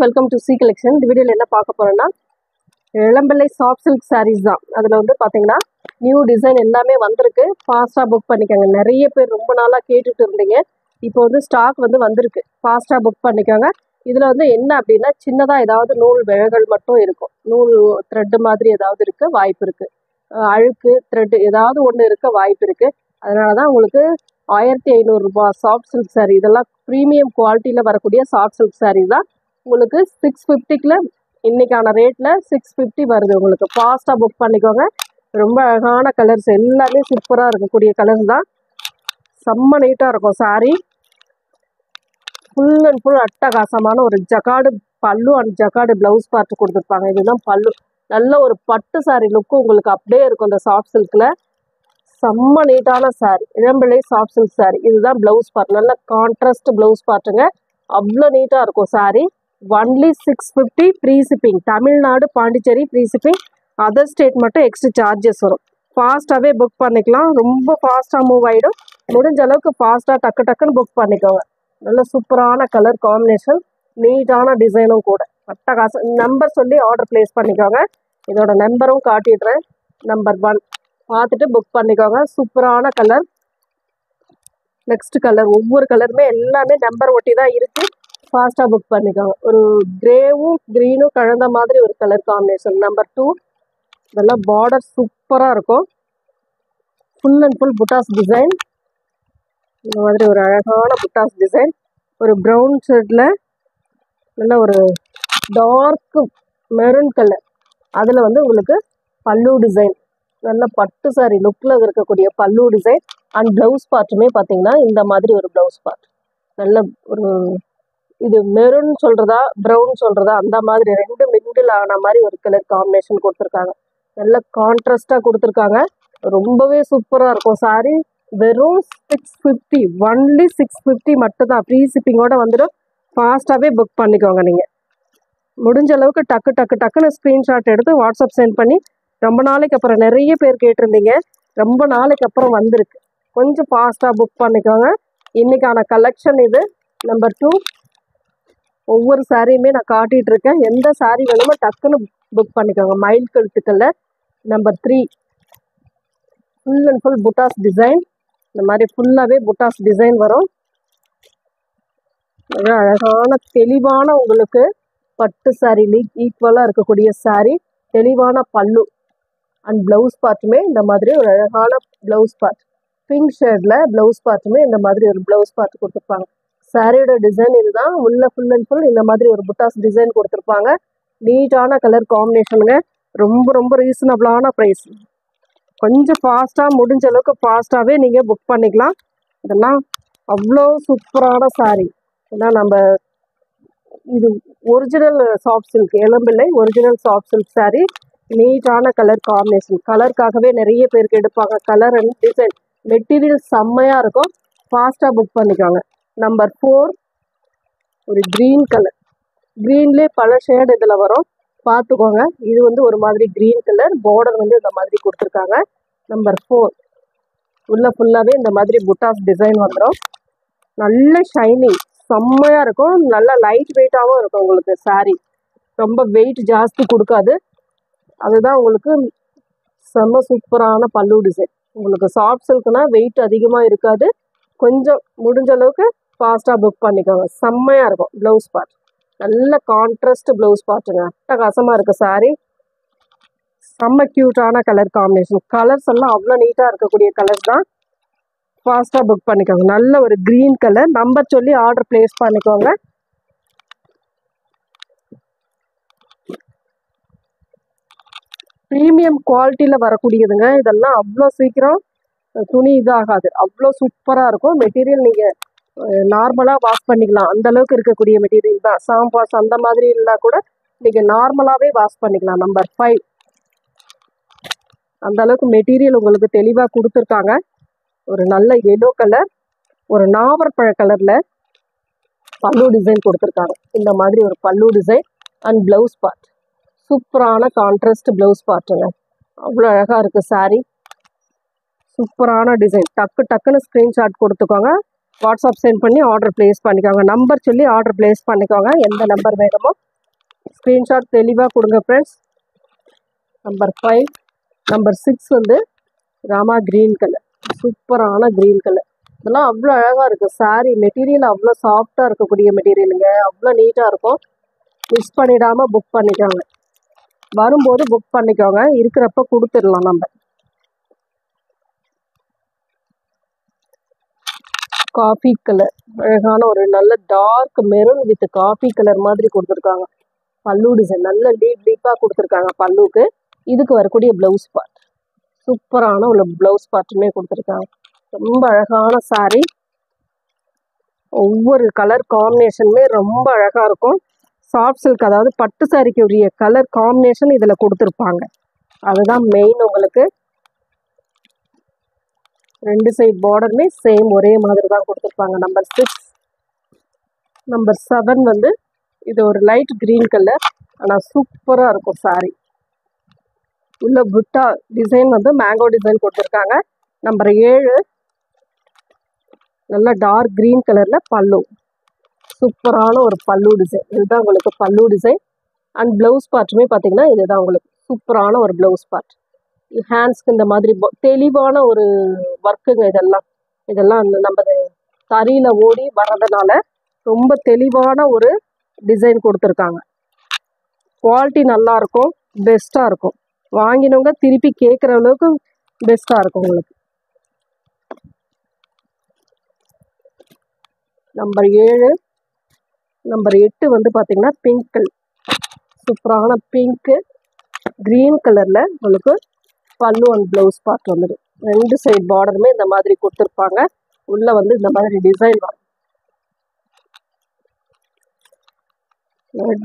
Welcome to C collection. இந்த வீடியோவில் என்ன பார்க்க போகிறோன்னா இளம்பிள்ளை சாஃப்ட் சில்க் சாரீஸ் தான். அதில் வந்து பார்த்தீங்கன்னா நியூ டிசைன் எல்லாமே வந்திருக்கு. ஃபாஸ்ட்டாக புக் பண்ணிக்கோங்க. நிறைய பேர் ரொம்ப நாளாக கேட்டுட்டு இருந்தீங்க. இப்போ வந்து ஸ்டாக் வந்து வந்திருக்கு. ஃபாஸ்ட்டாக புக் பண்ணிக்கோங்க. இதில் வந்து என்ன அப்படின்னா சின்னதாக ஏதாவது நூல் விழகள் மட்டும் இருக்கும். நூல் த்ரெட்டு மாதிரி ஏதாவது இருக்க வாய்ப்பு இருக்குது. அழுக்கு த்ரெட்டு ஏதாவது ஒன்று இருக்க வாய்ப்பு இருக்குது. அதனால தான் உங்களுக்கு 1500 ரூபாய் சாஃப்ட் சில்க் சாரீ. இதெல்லாம் ப்ரீமியம் குவாலிட்டியில் வரக்கூடிய சாஃப்ட் சில்க் சாரீ தான். உங்களுக்கு 650க்குள்ள இன்னைக்கான ரேட்டில் 650 வருது. உங்களுக்கு ஃபாஸ்ட்டாக புக் பண்ணிக்கோங்க. ரொம்ப அழகான கலர்ஸ் எல்லாமே சூப்பராக இருக்கக்கூடிய கலர்ஸ் தான். செம்ம நீட்டாக இருக்கும் சாரீ. ஃபுல் அண்ட் ஃபுல் அட்டகாசமான ஒரு ஜக்காடு பல்லு அண்ட் ஜக்காடு ப்ளவுஸ் பார்த்து கொடுத்துருப்பாங்க. இதுதான் பல்லு. நல்ல ஒரு பட்டு சாரீ லுக்கு உங்களுக்கு அப்படியே இருக்கும். இந்த சாஃப்ட் சில்கில் செம்ம நீட்டான சாரீ. இளம்பிள்ளை சாஃப்ட் சில்க் சாரீ. இதுதான் ப்ளவுஸ் பார்ட். நல்ல கான்ட்ராஸ்ட் ப்ளவுஸ் பார்ட்டுங்க. அவ்வளோ நீட்டாக இருக்கும் sari. Only 650 free shipping. Tamil Nadu Pondicherry free shipping. Other state மட்டும் எக்ஸ்ட்ரா சார்ஜஸ் வரும். ஃபாஸ்ட்டாகவே புக் பண்ணிக்கலாம். ரொம்ப ஃபாஸ்ட்டாக மூவ் ஆகிடும். முடிஞ்ச அளவுக்கு ஃபாஸ்ட்டாக டக்குன்னு புக் பண்ணிக்கோங்க. நல்ல சூப்பரான கலர் காம்பினேஷன், நீட்டான டிசைனும் கூட. அட்டகாசம். நம்பர் சொல்லி ஆர்டர் ப்ளேஸ் பண்ணிக்கோங்க. இதோட நம்பரும் காட்டிடுறேன். நம்பர் 1 பார்த்துட்டு புக் பண்ணிக்கோங்க. சூப்பரான கலர். Next colour. ஒவ்வொரு கலருமே எல்லாமே நம்பர் ஒட்டி தான் இருக்குது. ஃபாஸ்ட்டாக புக் பண்ணிக்கோங்க. ஒரு கிரேவும் க்ரீனும் கலந்த மாதிரி ஒரு கலர் காம்பினேஷன். நம்பர் 2. இதெல்லாம் பார்டர் சூப்பராக இருக்கும். Full and full buttas design. இந்த மாதிரி ஒரு அழகான புட்டாஸ் டிசைன். ஒரு ப்ரௌன் ஷர்ட்டில் நல்ல ஒரு டார்க் மெரூன் கலர். அதில் வந்து உங்களுக்கு பல்லு டிசைன். நல்ல பட்டு சாரி லுக்கில் இருக்கக்கூடிய பல்லு டிசைன். அண்ட் ப்ளவுஸ் பார்ட்டுமே பார்த்தீங்கன்னா இந்த மாதிரி ஒரு ப்ளவுஸ் பார்ட். நல்ல ஒரு இது மெரூன் சொல்கிறதா ப்ரௌன் சொல்கிறதா அந்த மாதிரி ரெண்டு மிங்கிள் ஆன மாதிரி ஒரு கலர் காம்பினேஷன் கொடுத்துருக்காங்க. நல்ல கான்ட்ராஸ்டாக கொடுத்துருக்காங்க. ரொம்பவே சூப்பராக இருக்கும் சாரீ. வெறும் 650. ஒன்லி 650 மட்டும்தான். ஃப்ரீ ஷிப்பிங்கோட வந்துடும். ஃபாஸ்ட்டாகவே புக் பண்ணிக்கோங்க. நீங்கள் முடிஞ்ச அளவுக்கு டக்குன்னு ஸ்க்ரீன்ஷாட் எடுத்து வாட்ஸ்அப் சென்ட் பண்ணி, ரொம்ப நாளைக்கு அப்புறம் நிறைய பேர் கேட்டிருந்தீங்க. ரொம்ப நாளைக்கு அப்புறம் வந்திருக்கு. கொஞ்சம் ஃபாஸ்ட்டாக புக் பண்ணிக்கோங்க. இன்றைக்கான கலெக்ஷன் இது. நம்பர் 2. ஒவ்வொரு சாரியுமே நான் காட்டிகிட்டு இருக்கேன். எந்த சாரீ வேணுமோ டக்குன்னு புக் பண்ணிக்கோங்க. மயில் கழுத்து colour. Number 3. Full and full buttas design. இந்த மாதிரி ஃபுல்லாகவே புட்டாஸ் டிசைன் வரும். மிக அழகான தெளிவான உங்களுக்கு பட்டு சாரீ ஈக்குவலாக இருக்கக்கூடிய சாரீ. தெளிவான பல்லு அண்ட் ப்ளவுஸ் பார்ட்டுமே இந்த மாதிரி ஒரு அழகான ப்ளவுஸ் பார்ட். பிங்க் ஷேடில் ப்ளவுஸ் பார்ட்டுமே இந்த மாதிரி ஒரு ப்ளவுஸ் பார்ட் கொடுத்துருப்பாங்க. சாரியோட டிசைன் இதுதான். உள்ள ஃபுல் அண்ட் ஃபுல் இந்த மாதிரி ஒரு புட்டாஸ் டிசைன் கொடுத்துருப்பாங்க. நீட்டான கலர் காம்பினேஷனுங்க. ரொம்ப ரீசனபிளான ப்ரைஸ். கொஞ்சம் ஃபாஸ்ட்டாக முடிஞ்ச அளவுக்கு ஃபாஸ்ட்டாகவே நீங்கள் புக் பண்ணிக்கலாம். இதெல்லாம் அவ்வளோ சூப்பரான சாரீ. ஏன்னா நம்ம இது ஒரிஜினல் சாஃப்ட் சில்க். இளம்பிள்ளை ஒரிஜினல் சாஃப்ட் சில்க் சாரீ. நீட்டான கலர் காம்பினேஷன். கலருக்காகவே நிறைய பேருக்கு எடுப்பாங்க. கலர் அண்ட் டிசைன் மெட்டீரியல் செம்மையாக இருக்கும். ஃபாஸ்ட்டாக புக் பண்ணிக்கோங்க. நம்பர் 4. ஒரு க்ரீன் கலர். க்ரீன்லேயே பல ஷேடு இதில் வரும். பார்த்துக்கோங்க. இது வந்து ஒரு மாதிரி க்ரீன் கலர். பார்டர் வந்து இந்த மாதிரி கொடுத்துருக்காங்க. நம்பர் 4. உள்ள ஃபுல்லாகவே இந்த மாதிரி புட்டாஸ் டிசைன் வந்துடும். நல்ல ஷைனிங் செம்மையாக இருக்கும். நல்ல லைட் வெயிட்டாகவும் இருக்கும் உங்களுக்கு சாரீ. ரொம்ப வெயிட் ஜாஸ்தி கொடுக்காது. அதுதான் உங்களுக்கு செம்ம சூப்பரான பல்லு டிசைன். உங்களுக்கு சாஃப்ட் சில்க்னா வெயிட் அதிகமாக இருக்காது. கொஞ்சம் முடிஞ்ச அளவுக்கு ஃபாஸ்ட்டாக புக் பண்ணிக்கோங்க. செம்மையாக இருக்கும். ப்ளவுஸ் பார்ட் நல்ல கான்ட்ராஸ்ட் ப்ளவுஸ் பார்ட்டுங்க. அட்டகாசமாக இருக்குது சாரீ. செம்ம க்யூட்டான கலர் காம்பினேஷன். கலர்ஸ் எல்லாம் அவ்வளோ நீட்டாக இருக்கக்கூடிய கலர் தான். ஃபாஸ்ட்டாக புக் பண்ணிக்கோங்க. நல்ல ஒரு க்ரீன் கலர். நம்பர் சொல்லி ஆர்டர் ப்ளேஸ் பண்ணிக்கோங்க. ப்ரீமியம் குவாலிட்டியில் வரக்கூடியதுங்க. இதெல்லாம் அவ்வளோ சீக்கிரம் துணி இதாகாது. அவ்வளோ சூப்பராக இருக்கும். மெட்டீரியல் நீங்கள் நார்மலாக வாஷ் பண்ணிக்கலாம். அந்தளவுக்கு இருக்கக்கூடிய மெட்டீரியல் தான். சாம்பாஸ் அந்த மாதிரி இருந்தால் கூட நீங்கள் நார்மலாகவே வாஷ் பண்ணிக்கலாம். நம்பர் 5. அந்தளவுக்கு மெட்டீரியல் உங்களுக்கு தெளிவாக கொடுத்துருக்காங்க. ஒரு நல்ல எல்லோ கலர். ஒரு நாவற்பழ கலரில் பல்லு டிசைன் கொடுத்துருக்காங்க. இந்த மாதிரி ஒரு பல்லு டிசைன் அண்ட் ப்ளவுஸ் பார்ட். சூப்பரான கான்ட்ராஸ்ட் ப்ளவுஸ் பார்ட்டுங்க. அவ்வளோ அழகாக இருக்குது சாரீ. சூப்பரான டிசைன். டக்குன்னு ஸ்க்ரீன்ஷாட் கொடுத்துக்கோங்க. வாட்ஸ்அப் சென்ட் பண்ணி ஆர்டர் ப்ளேஸ் பண்ணிக்கோங்க. நம்பர் சொல்லி ஆர்டர் ப்ளேஸ் பண்ணிக்கோங்க. எந்த நம்பர் வேணுமோ ஸ்க்ரீன்ஷாட் தெளிவாக கொடுங்க ஃப்ரெண்ட்ஸ். நம்பர் 5. நம்பர் 6 வந்து ராமா க்ரீன் கலர், சூப்பரான க்ரீன் கலர். இதெல்லாம் அவ்வளோ அழகாக இருக்குது. சாரீ மெட்டீரியல் அவ்வளோ சாஃப்டாக இருக்கக்கூடிய மெட்டீரியலுங்க, அவ்வளோ நீட்டாக இருக்கும். மிஸ் பண்ணிடாமல் புக் பண்ணிக்கோங்க. வரும்போது புக் பண்ணிக்கோங்க, இருக்கிறப்ப கொடுத்துடலாம் நம்ம. காஃபி கலர், அழகான ஒரு நல்ல dark maroon with coffee colour மாதிரி கொடுத்துருக்காங்க. பல்லு டிசைன் நல்ல டீப்பாக கொடுத்துருக்காங்க பல்லுக்கு. இதுக்கு வரக்கூடிய ப்ளவுஸ் பார்ட், சூப்பரான ஒரு ப்ளவுஸ் பார்ட்டுமே கொடுத்துருக்காங்க. ரொம்ப அழகான சாரீ. ஒவ்வொரு கலர் காம்பினேஷனுமே ரொம்ப அழகாக இருக்கும். சாஃப்ட் சில்க், அதாவது பட்டு சாரிக்கு உரிய கலர் காம்பினேஷன் இதில் கொடுத்துருப்பாங்க. அதுதான் மெயின். உங்களுக்கு 2 சைட் பார்டருமே சேம் ஒரே மாதிரி தான் கொடுத்துருப்பாங்க. நம்பர் 6. நம்பர் 7 வந்து இது ஒரு லைட் க்ரீன் கலர், ஆனால் சூப்பராக இருக்கும் சாரீ. உள்ள புட்டா டிசைன் வந்து மேங்கோ டிசைன் கொடுத்துருக்காங்க. நம்பர் 7 நல்ல டார்க் க்ரீன் கலரில் பல்லு, சூப்பரான ஒரு பல்லு டிசைன். இதுதான் உங்களுக்கு பல்லு டிசைன். அண்ட் ப்ளவுஸ் பார்ட்டுமே பார்த்தீங்கன்னா இதுதான் உங்களுக்கு சூப்பரான ஒரு ப்ளவுஸ் பார்ட். ஹேண்ட்ஸ்க்கு இந்த மாதிரி தெளிவான ஒரு ஒர்க்குங்க. இதெல்லாம் நம்ம தறியில் ஓடி வர்றதுனால ரொம்ப தெளிவான ஒரு டிசைன் கொடுத்துருக்காங்க. குவாலிட்டி நல்லாயிருக்கும், பெஸ்ட்டாக இருக்கும். வாங்கினவங்க திருப்பி கேட்குற அளவுக்கு பெஸ்ட்டாக இருக்கும் உங்களுக்கு. நம்பர் 7. நம்பர் 8 வந்து பார்த்தீங்கன்னா பிங்க் கலர், சூப்பரான பிங்க்கு க்ரீன் கலரில் உங்களுக்கு பல்லு அண்ட் ப்ளவுஸ் பார்ட் வந்துடும். 2 சைட் பார்டருமே இந்த மாதிரி கொடுத்துருப்பாங்க. உள்ளே வந்து இந்த மாதிரி டிசைன் வரும்.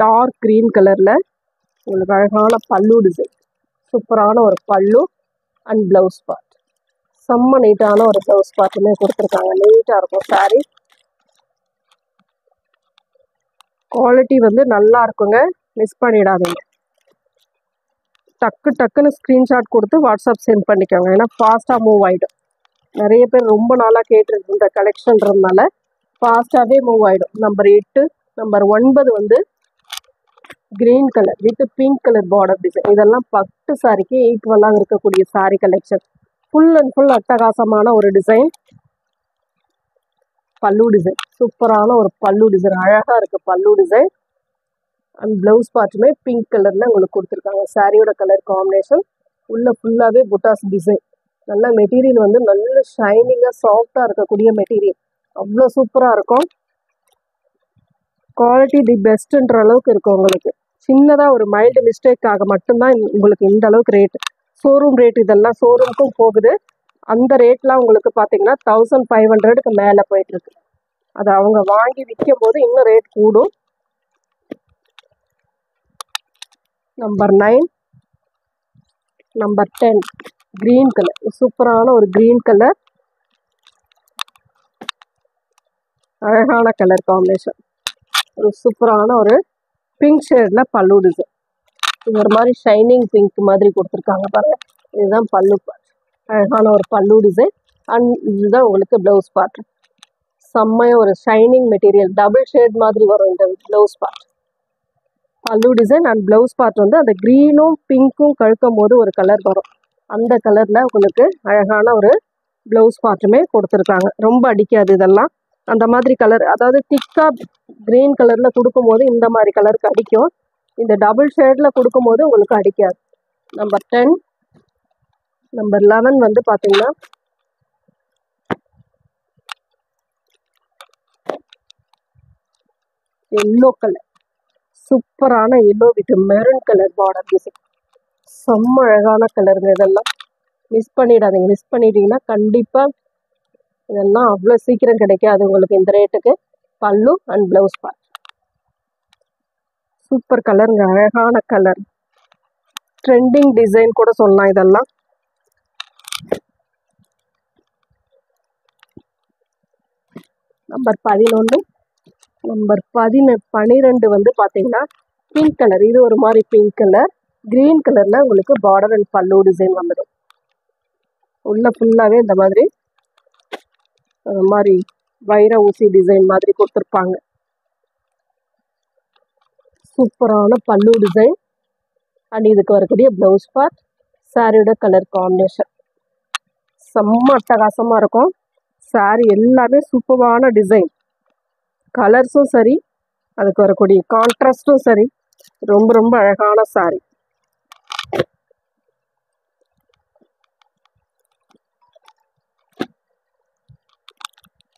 டார்க் க்ரீன் கலரில் உங்களுக்கு அழகான பல்லு டிசைன், சூப்பரான ஒரு பல்லு அண்ட் ப்ளவுஸ் பார்ட். செம்ம நீட்டான ஒரு ப்ளவுஸ் பார்ட்டுமே கொடுத்துருக்காங்க. நீட்டாக இருக்கும் சாரீ. குவாலிட்டி வந்து நல்லா இருக்குங்க, மிஸ் பண்ணிடாதீங்க. டக்குன்னு ஸ்க்ரீன்ஷாட் கொடுத்து வாட்ஸ்அப் சென்ட் பண்ணிக்கோங்க, ஏன்னா ஃபாஸ்ட்டாக மூவ் ஆகிடும். நிறைய பேர் ரொம்ப நாளாக கேட்டுருக்கு இந்த கலெக்ஷன்றதுனால ஃபாஸ்ட்டாகவே மூவ் ஆகிடும். நம்பர் 8. நம்பர் 9 வந்து green colour with pink colour border design. இதெல்லாம் பட்டு சாரிக்கு ஈக்குவலாக இருக்கக்கூடிய sari collection. Full and full அட்டகாசமான ஒரு டிசைன். பல்லு டிசைன், சூப்பரான ஒரு பல்லு டிசைன், அழகாக இருக்குது பல்லு டிசைன். அண்ட் ப்ளவுஸ் பார்ட்டுமே பிங்க் கலரில் உங்களுக்கு கொடுத்துருக்காங்க. சாரியோட கலர் காம்பினேஷன். உள்ளே ஃபுல்லாகவே புட்டாஸ் டிசைன். நல்ல மெட்டீரியல் வந்து நல்ல ஷைனிங்காக சாஃப்டாக இருக்கக்கூடிய மெட்டீரியல், அவ்வளோ சூப்பராக இருக்கும். குவாலிட்டி தி பெஸ்ட்டுன்ற அளவுக்கு இருக்கும். உங்களுக்கு சின்னதாக ஒரு மைல்டு மிஸ்டேக்காக மட்டும்தான் உங்களுக்கு இந்த அளவுக்கு ரேட்டு. ஷோரூம் ரேட் இதெல்லாம் ஷோரூமுக்கும் போகுது. அந்த ரேட்லாம் உங்களுக்கு பார்த்தீங்கன்னா 1500க்கு மேலே போயிட்டுருக்கு. அதை அவங்க வாங்கி விற்கும் போது இன்னும் ரேட் கூடும். நம்பர் 9. நம்பர் 10 க்ரீன் கலர், சூப்பரான ஒரு க்ரீன் கலர், அழகான கலர் காம்பினேஷன். ஒரு சூப்பரான ஒரு பிங்க் ஷேடில் பல்லு டிசைன். இது ஒரு மாதிரி ஷைனிங் பிங்க் மாதிரி கொடுத்துருக்காங்க பாருங்க. இதுதான் பல்லு பார்ட், அழகான ஒரு பல்லு டிசைன். அண்ட் இதுதான் உங்களுக்கு ப்ளவுஸ் பார்ட். செம்மையாக ஒரு ஷைனிங் மெட்டீரியல், டபுள் ஷேட் மாதிரி வரும் இந்த ப்ளவுஸ் பார்ட். பல்லு டிசைன் அண்ட் ப்ளவுஸ் பார்ட் வந்து அந்த க்ரீனும் பிங்க்கும் கழுக்கும் போது ஒரு கலர் வரும். அந்த கலரில் உங்களுக்கு அழகான ஒரு ப்ளவுஸ் பார்ட்டுமே கொடுத்துருக்காங்க. ரொம்ப அடிக்காது இதெல்லாம். அந்த மாதிரி கலர், அதாவது திக்காக க்ரீன் கலரில் கொடுக்கும்போது இந்த மாதிரி கலருக்கு அடிக்கும். இந்த டபுள் ஷேடில் கொடுக்கும்போது உங்களுக்கு அடிக்காது. நம்பர் 10. நம்பர் 11 வந்து பார்த்தீங்கன்னா எல்லோ கலர், சூப்பரான yellow with maroon colour border design. செம்ம அழகான கலருங்க. இதெல்லாம் மிஸ் பண்ணிடாதீங்க. மிஸ் பண்ணிட்டீங்கன்னா கண்டிப்பாக இதெல்லாம் அவ்வளோ சீக்கிரம் கிடைக்காது உங்களுக்கு இந்த ரேட்டுக்கு. பல்லு அண்ட் ப்ளவுஸ் பார்ட், சூப்பர் கலருங்க, அழகான கலர். ட்ரெண்டிங் டிசைன் கூட சொல்லலாம் இதெல்லாம். நம்பர் 11. நம்பர் 12 வந்து பார்த்தீங்கன்னா பிங்க் கலர். இது ஒரு மாதிரி பிங்க் கலர், க்ரீன் கலரில் உங்களுக்கு பார்டர் அண்ட் பல்லு டிசைன் வந்துடும். உள்ள ஃபுல்லாகவே இந்த மாதிரி வைர ஊசி டிசைன் மாதிரி கொடுத்துருப்பாங்க. சூப்பரான பல்லு டிசைன் அண்ட் இதுக்கு வரக்கூடிய ப்ளவுஸ் பார்ட், சாரியோட கலர் காம்பினேஷன் செம்ம அட்டகாசமாக இருக்கும். சாரி எல்லாமே சூப்பரான டிசைன், கலர்ஸும் சரி, அதுக்கு வரக்கூடிய கான்ட்ராஸ்டும் சரி, ரொம்ப ரொம்ப அழகான சாரி.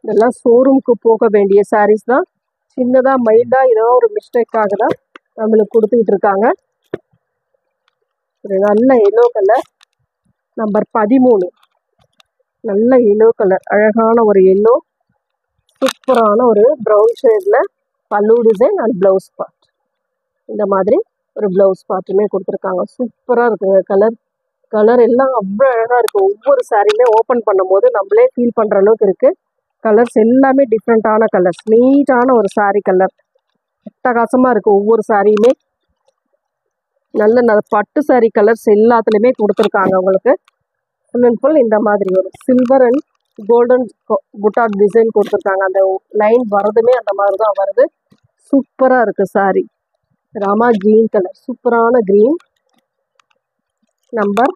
இதெல்லாம் ஷோரூமுக்கு போக வேண்டிய சாரீஸ் தான். சின்னதாக மைல்டாக ஏதோ ஒரு மிஸ்டேக்காக தான் நம்மளுக்கு கொடுத்துக்கிட்டு இருக்காங்க. ஒரு நல்ல எல்லோ கலர், நம்பர் 13, நல்ல எல்லோ கலர், அழகான ஒரு எல்லோ, சூப்பரான ஒரு ப்ரௌன் ஷேடில் பல்லு டிசைன் அண்ட் ப்ளவுஸ் பார்ட். இந்த மாதிரி ஒரு ப்ளவுஸ் பார்ட்டுமே கொடுத்துருக்காங்க. சூப்பராக இருக்குங்க. கலர் எல்லாம் அவ்வளோ அழகாக இருக்குது. ஒவ்வொரு சாரியுமே ஓப்பன் பண்ணும்போது நம்மளே ஃபீல் பண்ணுற அளவுக்கு இருக்குது. கலர்ஸ் எல்லாமே டிஃப்ரெண்ட்டான கலர்ஸ், நீட்டான ஒரு சாரி கலர், அட்டகாசமாக இருக்குது. ஒவ்வொரு சாரியுமே நல்ல பட்டு சாரி கலர்ஸ் எல்லாத்துலேயுமே கொடுத்துருக்காங்க. உங்களுக்கு ஃபுல் அண்ட் ஃபுல் இந்த மாதிரி ஒரு சில்வர் அண்ட் கோல்டன் புட்டாட் டிசைன் கொடுத்துருக்காங்க. அந்த லைன் வரதுமே அந்த மாதிரி தான் வருது. சூப்பராக இருக்குது சாரி. ராமா க்ரீன் கலர், சூப்பரான க்ரீன், நம்பர்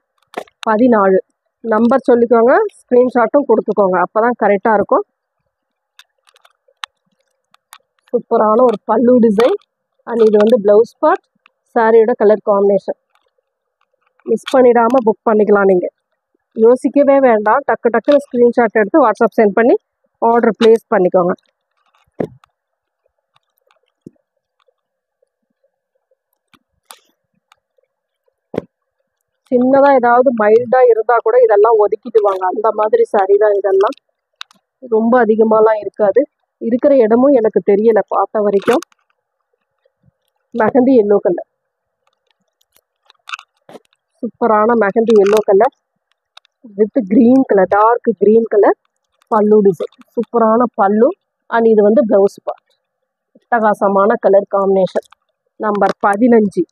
14. நம்பர் சொல்லிக்கோங்க, ஸ்க்ரீன்ஷாட்டும் கொடுத்துக்கோங்க, அப்போ தான் கரெக்டாக இருக்கும். சூப்பரான ஒரு பல்லு டிசைன் அண்ட் இது வந்து ப்ளவுஸ் பார்ட், சாரியோட கலர் காம்பினேஷன். மிஸ் பண்ணிடாமல் புக் பண்ணிக்கலாம். நீங்கள் யோசிக்கவே வேண்டாம், டக்கு டக்குன்னு ஸ்க்ரீன்ஷாட் எடுத்து வாட்ஸ்அப் சென்ட் பண்ணி ஆர்டர் ப்ளேஸ் பண்ணிக்கோங்க. சின்னதாக ஏதாவது மைல்டாக இருந்தால் கூட இதெல்லாம் ஒதுக்கிடுவாங்க. அந்த மாதிரி சாரி தான் இதெல்லாம். ரொம்ப அதிகமாகலாம் இருக்காது. இருக்கிற இடமும் எனக்கு தெரியலை பார்த்த வரைக்கும். மெஹந்தி எல்லோ கலர், சூப்பரான mehndi yellow colour with green colour, dark green colour pallu design, சூப்பரான பல்லு அண்ட் இது வந்து ப்ளவுஸ் பார்ட். அட்டகாசமான கலர் காம்பினேஷன். நம்பர் 15,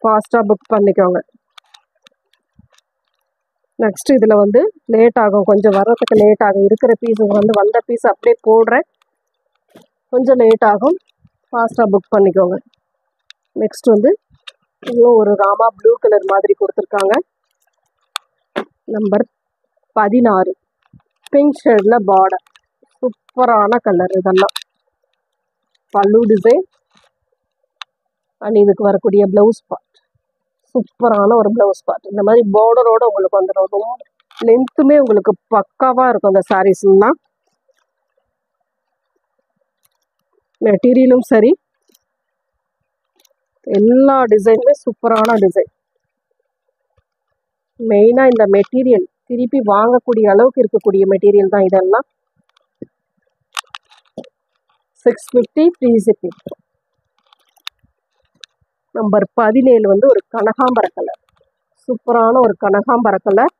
ஃபாஸ்ட்டாக புக் பண்ணிக்கோங்க. நெக்ஸ்ட் இதில் வந்து லேட் ஆகும், கொஞ்சம் வர்றதுக்கு லேட் ஆகும். இருக்கிற பீஸு வந்து வந்த பீஸ் அப்படியே போடுறேன், கொஞ்சம் லேட் ஆகும், ஃபாஸ்ட்டாக புக் பண்ணிக்கோங்க. நெக்ஸ்ட் வந்து இன்னும் ஒரு ராமா ப்ளூ கலர் மாதிரி கொடுத்துருக்காங்க. நம்பர் 16, பிங்க் ஷேடில் பார்டர், சூப்பரான கலர். இதெல்லாம் பல்லு டிசைன் அண்ட் இதுக்கு வரக்கூடிய ப்ளவுஸ் பார்ட், சூப்பரான ஒரு ப்ளவுஸ் பார்ட். இந்த மாதிரி பார்டரோடு உங்களுக்கு வந்துடும். ரொம்ப லென்த்துமே உங்களுக்கு பக்காவாக இருக்கும் அந்த சாரீஸ்லாம். மெட்டீரியலும் சரி, எல்லா டிசைனுமே சூப்பரான டிசைன். மெயினாக இந்த மெட்டீரியல் திருப்பி வாங்கக்கூடிய அளவுக்கு இருக்கக்கூடிய மெட்டீரியல் தான் இதெல்லாம். 650 ஃப்ரீ ஷிப்பிங். நம்பர் 17 வந்து ஒரு கனகாம்பர கலர், சூப்பரான ஒரு கனகாம்பர கலர்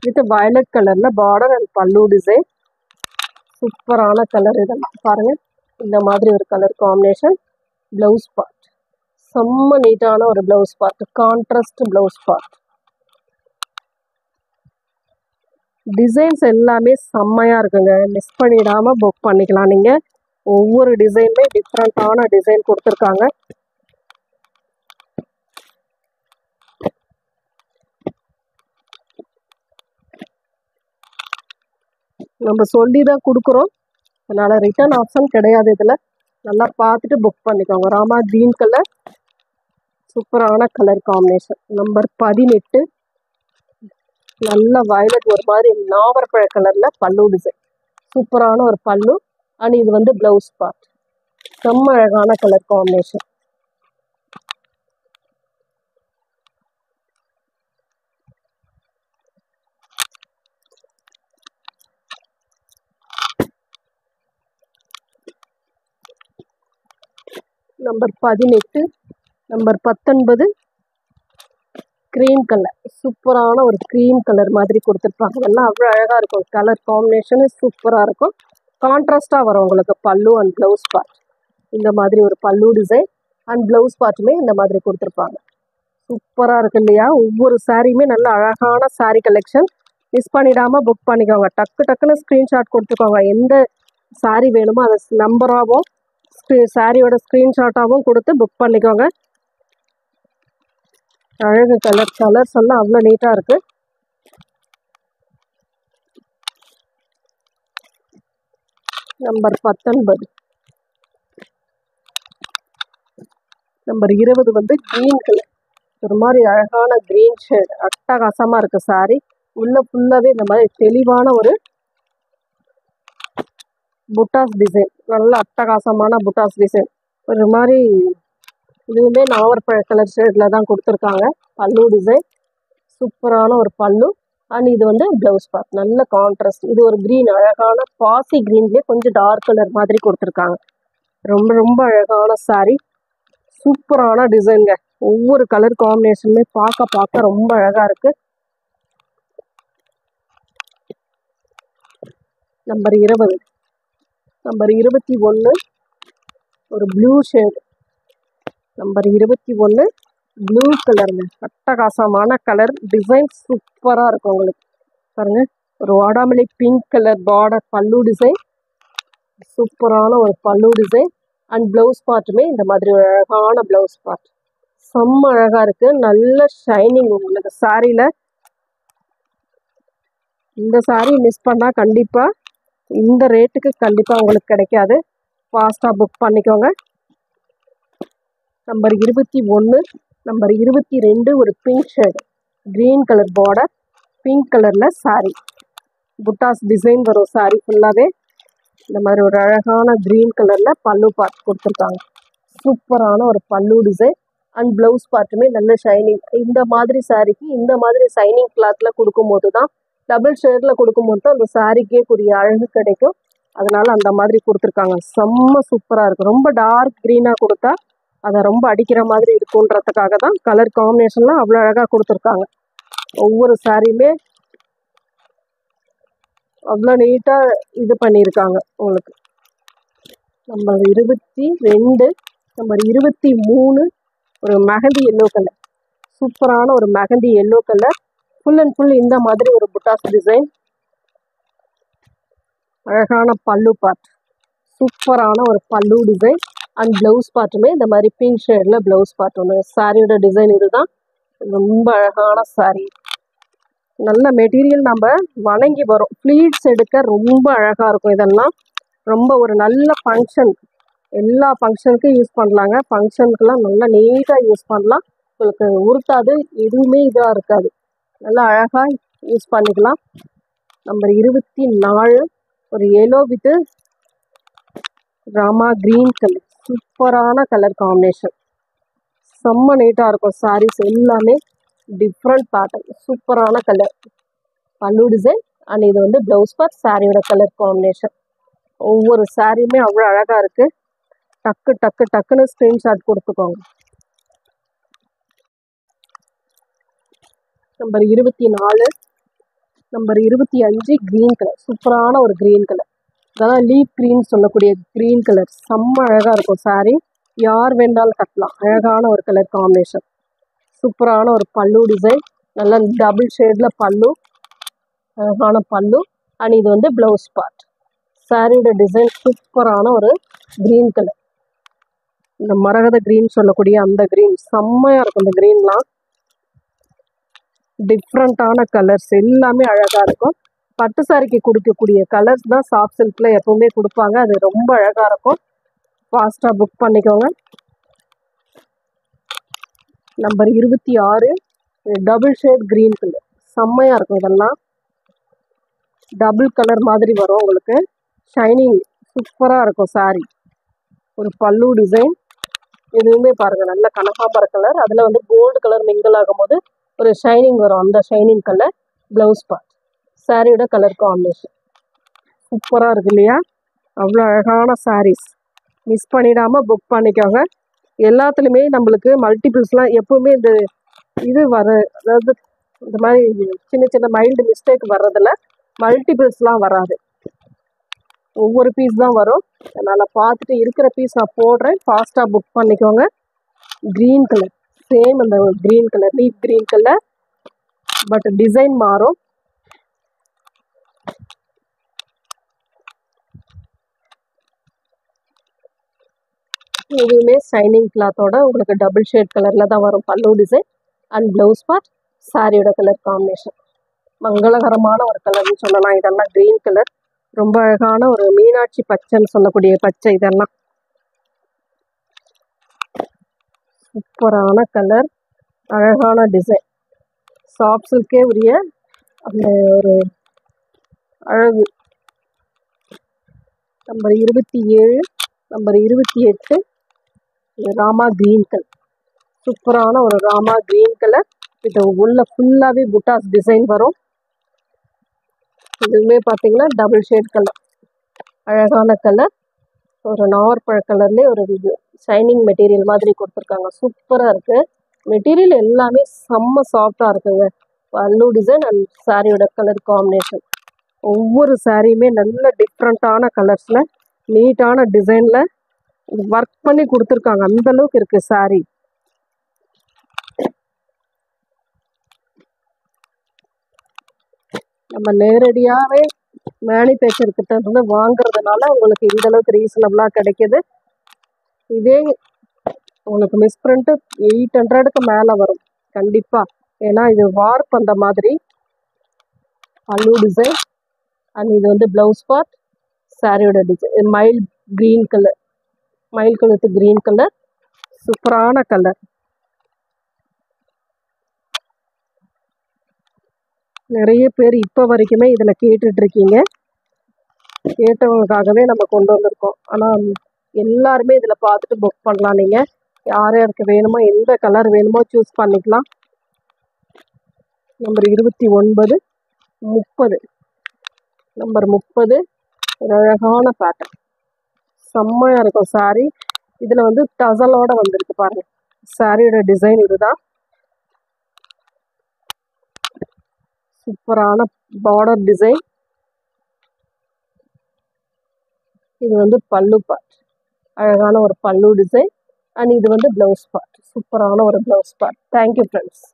வித் வயலட் கலரில் பார்டர் அண்ட் பல்லு டிசைன், சூப்பரான கலர். இதெல்லாம் பாருங்கள், இந்த மாதிரி ஒரு கலர் காம்பினேஷன். ப்ளவுஸ் பார்ட் செம்ம நீட்டான ஒரு blouse part, contrast blouse part. Designs எல்லாமே செம்மையாக இருக்குங்க. மிஸ் பண்ணிடாமல் புக் பண்ணிக்கலாம். நீங்கள் ஒவ்வொரு டிசைனுமே டிஃப்ரெண்ட்டான டிசைன் கொடுத்துருக்காங்க. நம்ம சொல்லி தான் கொடுக்குறோம், அதனால் ரிட்டர்ன் ஆப்ஷன் கிடையாது இதில். நல்லா பார்த்துட்டு புக் பண்ணிக்கோங்க. ராமா க்ரீன் கலர், சூப்பரான கலர் காம்பினேஷன். நம்பர் 18, நல்ல வயலட் ஒரு மாதிரி நாவற்பழ கலரில் பல்லு டிசைன், சூப்பரான ஒரு பல்லு அண்ட் இது வந்து ப்ளவுஸ் பார்ட். செம்ம அழகான colour combination. Number 18, number 19 cream colour, சூப்பரான ஒரு க்ரீம் கலர் மாதிரி கொடுத்துருப்பாங்க. இதெல்லாம் அவ்வளோ அழகாக இருக்கும். கலர் காம்பினேஷனு சூப்பராக இருக்கும். கான்ட்ராஸ்டாக வரும் உங்களுக்கு பல்லு அண்ட் ப்ளவுஸ் பார்ட். இந்த மாதிரி ஒரு பல்லு டிசைன் அண்ட் ப்ளவுஸ் பார்ட்டுமே இந்த மாதிரி கொடுத்துருப்பாங்க. சூப்பராக இருக்கு இல்லையா? ஒவ்வொரு சாரியுமே நல்ல அழகான சாரீ கலெக்ஷன். மிஸ் பண்ணிடாமல் புக் பண்ணிக்கோங்க. டக்குன்னு ஸ்க்ரீன்ஷாட் கொடுத்துக்கோங்க. எந்த சாரீ வேணுமோ அதை நம்பராகவும் சாரியோட ஸ்க்ரீன்ஷாட்டாகவும் கொடுத்து புக் பண்ணிக்கோங்க. அழகு கலர்ஸ் எல்லாம் அவ்வளோ நீட்டாக இருக்குது. நம்பர் 19. நம்பர் 20 வந்து க்ரீன் கலர். ஒரு மாதிரி அழகான க்ரீன் ஷேட், அட்டகாசமாக இருக்குது சாரி. உள்ள ஃபுல்லாகவே இந்த மாதிரி தெளிவான ஒரு புட்டாஸ் டிசைன், நல்ல அட்டகாசமான புட்டாஸ் டிசைன். ஒரு மாதிரி இதுவுமே நாவற்பழ கலர் ஷேடில் தான் கொடுத்துருக்காங்க. பல்லு டிசைன் சூப்பரான ஒரு பல்லு. அண்ட் இது வந்து ப்ளவுஸ் பார்ட், நல்ல கான்ட்ராஸ்ட். இது ஒரு க்ரீன், அழகான பாசி க்ரீன்லேயே கொஞ்சம் டார்க் கலர் மாதிரி கொடுத்துருக்காங்க. ரொம்ப ரொம்ப அழகான சாரி, சூப்பரான டிசைனுங்க. ஒவ்வொரு கலர் காம்பினேஷனுமே பார்க்க ரொம்ப அழகாக இருக்குது. நம்பர் 20. நம்பர் 21 ஒரு ப்ளூ ஷேடு. நம்பர் 21 ப்ளூ கலருங்க, அட்டகாசமான கலர். டிசைன் சூப்பராக இருக்கும் உங்களுக்கு. பாருங்க, ஒரு வாடாமல்லி பிங்க் கலர் பார்டர் பல்லு டிசைன், சூப்பரான ஒரு பல்லு டிசைன். அண்ட் ப்ளவுஸ் பார்ட்டுமே இந்த மாதிரி ஒரு அழகான ப்ளவுஸ் பார்ட், செம்ம அழகாக இருக்குது. நல்ல ஷைனிங் உங்களுக்கு சாரியில். இந்த சாரி மிஸ் பண்ணால் கண்டிப்பாக இந்த ரேட்டுக்கு கண்டிப்பாக உங்களுக்கு கிடைக்காது. ஃபாஸ்ட்டாக புக் பண்ணிக்கோங்க. நம்பர் 21. நம்பர் 22 ஒரு pink shade, green colour border, pink கலரில் சாரி. புட்டாஸ் டிசைன் வரும் சாரி ஃபுல்லாகவே. இந்த மாதிரி ஒரு அழகான க்ரீன் கலரில் பல்லு பார்ட் கொடுத்துருக்காங்க. சூப்பரான ஒரு பல்லு டிசைன். அண்ட் ப்ளவுஸ் பார்ட்டுமே நல்ல ஷைனிங். இந்த மாதிரி சாரிக்கு இந்த மாதிரி ஷைனிங் கிளாத்தில் கொடுக்கும்போது தான், டபுள் ஷேடில் கொடுக்கும்போது தான் அந்த சாரிக்கே கூடிய அழகு கிடைக்கும். அதனால அந்த மாதிரி கொடுத்துருக்காங்க. செம்ம சூப்பராக இருக்குது. ரொம்ப டார்க் க்ரீனாக கொடுத்தா அதை ரொம்ப அடிக்கிற மாதிரி இருக்குன்றதுக்காக தான் கலர் காம்பினேஷன்லாம் அவ்வளோ அழகாக கொடுத்துருக்காங்க. ஒவ்வொரு சாரியுமே அவ்வளோ நீட்டாக இது பண்ணியிருக்காங்க உங்களுக்கு. நம்பர் 22. நம்பர் 23 ஒரு மெஹந்தி எல்லோ கலர், சூப்பரான ஒரு mehndi yellow colour. Full and full இந்த மாதிரி ஒரு புட்டாஸ் டிசைன், அழகான பல்லு பார்ட், சூப்பரான ஒரு பல்லு டிசைன். அண்ட் ப்ளவுஸ் பார்ட்டுமே இந்த மாதிரி பிங்க் ஷேடில் ப்ளவுஸ் பார்ட் ஒன்று. சாரியோட டிசைன் இதுதான். ரொம்ப அழகான சாரி, நல்ல மெட்டீரியல், நம்ம வணங்கி வரும். ஃப்ளீட்ஸ் எடுக்க ரொம்ப அழகாக இருக்கும். இதெல்லாம் ரொம்ப ஒரு நல்ல ஃபங்க்ஷன், எல்லா ஃபங்க்ஷனுக்கும் யூஸ் பண்ணலாங்க. ஃபங்க்ஷனுக்குலாம் நல்லா நீட்டாக யூஸ் பண்ணலாம். உங்களுக்கு உருட்டாது, எதுவுமே இதாக இருக்காது. நல்லா அழகாக யூஸ் பண்ணிக்கலாம். நம்பர் 24 ஒரு yellow with Rama green colour, சூப்பரான கலர் காம்பினேஷன், செம்ம நீட்டாக இருக்கும். சாரீஸ் எல்லாமே டிஃப்ரெண்ட் பேட்டர்ன், சூப்பரான கலர் பல்லு டிசைன். அண்ட் இது வந்து ப்ளவுஸ் பார்ட், சாரியோட கலர் காம்பினேஷன். ஒவ்வொரு சாரியுமே அவ்வளோ அழகாக இருக்குது. டக்குன்னு ஸ்க்ரீன்ஷாட் கொடுத்துக்கோங்க. நம்பர் 24. நம்பர் 25 க்ரீன் கலர், சூப்பரான ஒரு க்ரீன் கலர். அதான் லீப் க்ரீன் சொல்லக்கூடிய க்ரீன் கலர், செம்ம அழகாக இருக்கும் சாரி. யார் வேண்டாலும் கட்டலாம். அழகான ஒரு கலர் காம்பினேஷன், சூப்பரான ஒரு பல்லு டிசைன், நல்ல டபுள் ஷேடில் பல்லு, அழகான பல்லு. அண்ட் இது வந்து ப்ளவுஸ் பார்ட். சாரியோட டிசைன் சூப்பரான ஒரு க்ரீன் கலர், இந்த மரகத க்ரீன் சொல்லக்கூடிய அந்த க்ரீன், செம்மையாக இருக்கும். இந்த க்ரீன்லாம் டிஃப்ரெண்ட்டான கலர்ஸ், எல்லாமே அழகாக இருக்கும். பட்டு சாரிக்கு கொடுக்கக்கூடிய கலர்ஸ் தான் சாஃப்ட் சில்கில் எப்பவுமே கொடுப்பாங்க. அது ரொம்ப அழகாக இருக்கும். ஃபாஸ்ட்டாக புக் பண்ணிக்கோங்க. Number 26 double shade green colour, செம்மையாக இருக்கும். இதெல்லாம் டபுள் கலர் மாதிரி வரும் உங்களுக்கு. ஷைனிங் சூப்பராக இருக்கும் சாரி. ஒரு பல்லு டிசைன், எதுவுமே பாருங்கள் நல்ல கனகாம்பர கலர், அதில் வந்து கோல்டு கலர் மிங்கிள் ஆகும்போது ஒரு ஷைனிங் வரும். அந்த ஷைனிங் கலர் ப்ளவுஸ் பார்ட், சாரியோட கலர் காம்பினேஷன் சூப்பராக இருக்கு இல்லையா? அவ்வளோ அழகான சாரீஸ். மிஸ் பண்ணிடாமல் புக் பண்ணிக்கோங்க. எல்லாத்துலேயுமே நம்மளுக்கு மல்டிபிள்ஸ்லாம் எப்போவுமே இது அதாவது இந்த மாதிரி சின்ன மைல்டு மிஸ்டேக் வர்றதில்ல, மல்டிபிள்ஸ்லாம் வராது. ஒவ்வொரு பீஸ் தான் வரும். அதனால் பார்த்துட்டு இருக்கிற பீஸ் நான் போடுறேன். ஃபாஸ்ட்டாக புக் பண்ணிக்கோங்க. க்ரீன் கலர், சேம் அந்த green colour, leaf green colour, but design மாறும். இதுவுமே ஷைனிங் கிளாத்தோட உங்களுக்கு டபுள் ஷேட் கலரில் தான் வரும் பல்லு டிசைன் அண்ட் ப்ளவுஸ் பார்ட். சாரியோட கலர் காம்பினேஷன் மங்களகரமான ஒரு கலர்னு சொல்லலாம். இதெல்லாம் க்ரீன் கலர், ரொம்ப அழகான ஒரு மீனாட்சி பச்சைன்னு சொல்லக்கூடிய பச்சை. இதெல்லாம் சூப்பரான கலர், அழகான டிசைன். சாஃப்ட் சில்கே உரிய அந்த ஒரு அழகு. Number 27, number 28 Rama green colour. சூப்பரான ஒரு ராமா க்ரீன் கலர். இது உள்ள ஃபுல்லாகவே புட்டாஸ் டிசைன் வரும். இதுவுமே பார்த்தீங்கன்னா டபுள் ஷேட் கலர், அழகான கலர். ஒரு நாவற்பழ கலர்லேயே ஒரு ஷைனிங் மெட்டீரியல் மாதிரி கொடுத்துருக்காங்க. சூப்பராக இருக்குது. மெட்டீரியல் எல்லாமே செம்ம சாஃப்டாக இருக்குங்க. பல்லு டிசைன் அண்ட் சாரியோட கலர் காம்பினேஷன். ஒவ்வொரு சாரியுமே நல்ல டிஃப்ரெண்ட்டான கலர்ஸில் நீட்டான டிசைனில் ஒர்க் பண்ணி கொடுத்துருக்காங்க. அந்தளவுக்கு இருக்குது சாரி. நம்ம நேரடியாகவே மேனுஃபேக்சர்கிட்ட இருந்து வாங்குறதுனால உங்களுக்கு இந்தளவுக்கு ரீசனபிளாக கிடைக்கிது. இதே உங்களுக்கு மிஸ் பிரிண்ட்டு 800க்கு மேலே வரும் கண்டிப்பாக. ஏன்னா இது வார்ப் அந்த மாதிரி பல்லு டிசைன் அண்ட் இது வந்து ப்ளவுஸ் பார்ட். சாரியோட டிசைன் மைல் க்ரீன் கலர், மயில் கழுத்து க்ரீன் கலர். சூப்பரான கலர். நிறைய பேர் இப்போ வரைக்குமே இதில் கேட்டுட்ருக்கீங்க. கேட்டவங்களுக்காகவே நம்ம கொண்டு வந்திருக்கோம். ஆனால் எல்லாருமே இதில் பார்த்துட்டு புக் பண்ணலாம். நீங்கள் யார் யாருக்கு வேணுமோ எந்த கலர் வேணுமோ சூஸ் பண்ணிக்கலாம். நம்பர் 29, 30. நம்பர் 30 ஒரு அழகான பேட்டர்ன், செம்மையாக இருக்கும் சாரி. இதில் வந்து டசலோட வந்திருக்கு பாருங்கள். சாரியோட டிசைன் இதுதான். சூப்பரான பார்டர் டிசைன். இது வந்து பல்லு பார்ட், அழகான ஒரு பல்லு டிசைன் அண்ட் இது வந்து ப்ளவுஸ் பார்ட். சூப்பரான ஒரு ப்ளவுஸ் பார்ட். Thank you friends.